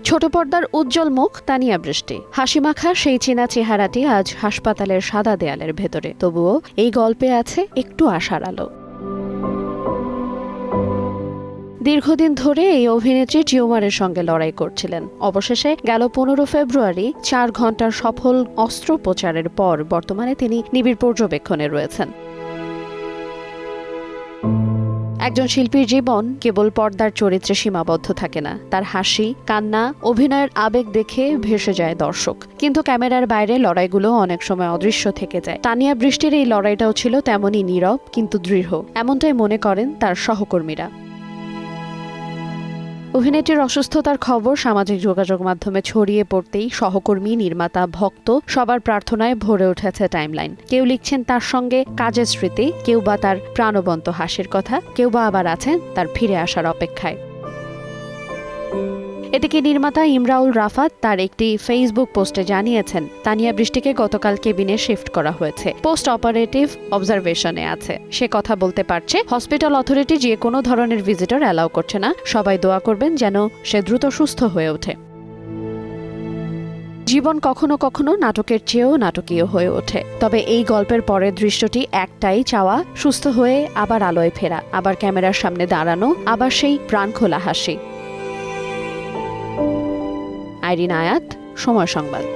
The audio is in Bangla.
ছোট পর্দার উজ্জ্বল মুখ তানিয়া বৃষ্টি, হাসিমাখা সেই চেনা চেহারাটি আজ হাসপাতালের সাদা দেয়ালের ভেতরে। তবুও এই গল্পে আছে একটু আশার আলো। দীর্ঘদিন ধরে এই অভিনেত্রী টিউমারের সঙ্গে লড়াই করছিলেন। অবশেষে গেল 15 ফেব্রুয়ারি 4 ঘন্টার সফল অস্ত্রোপচারের পর বর্তমানে তিনি নিবিড় পর্যবেক্ষণে রয়েছেন। একজন শিল্পীর জীবন কেবল পর্দার চরিত্রে সীমাবদ্ধ থাকে না। তার হাসি, কান্না, অভিনয়ের আবেগ দেখে ভেসে যায় দর্শক, কিন্তু ক্যামেরার বাইরে লড়াইগুলো অনেক সময় অদৃশ্য থেকে যায়। তানিয়া বৃষ্টির এই লড়াইটাও ছিল তেমনই নীরব কিন্তু দৃঢ়, এমনটাই মনে করেন তার সহকর্মীরা। অভিনেত্রীর অসুস্থতার খবর সামাজিক যোগাযোগ মাধ্যমে ছড়িয়ে পড়তেই সহকর্মী, নির্মাতা, ভক্ত সবার প্রার্থনায় ভরে উঠেছে টাইমলাইন। কেউ লিখছেন তার সঙ্গে কাজের স্মৃতি, কেউ বা তার প্রাণবন্ত হাসির কথা, কেউ বা আবার আছেন তার ফিরে আসার অপেক্ষায়। এদিকে নির্মাতা ইমরাউল রাফাত তার একটি ফেসবুক পোস্টে জানিয়েছেন, তানিয়া বৃষ্টিকে গতকাল কেবিনে শিফট করা হয়েছে, পোস্ট অপারেটিভ অবজারভেশনে আছে। সে কথা বলতে পারছে। হসপিটাল অথরিটি যে কোনো ধরনের ভিজিটর অ্যালাউ করছে না। সবাই দোয়া করবেন যেন সে দ্রুত সুস্থ হয়ে ওঠে। জীবন কখনো কখনো নাটকের চেয়েও নাটকীয় হয়ে ওঠে, তবে এই গল্পের পরের দৃশ্যটি একটাই চাওয়া, সুস্থ হয়ে আবার আলোয় ফেরা, আবার ক্যামেরার সামনে দাঁড়ানো, আবার সেই প্রাণখোলা হাসি। আইরিন আয়াত, সময় সংবাদ।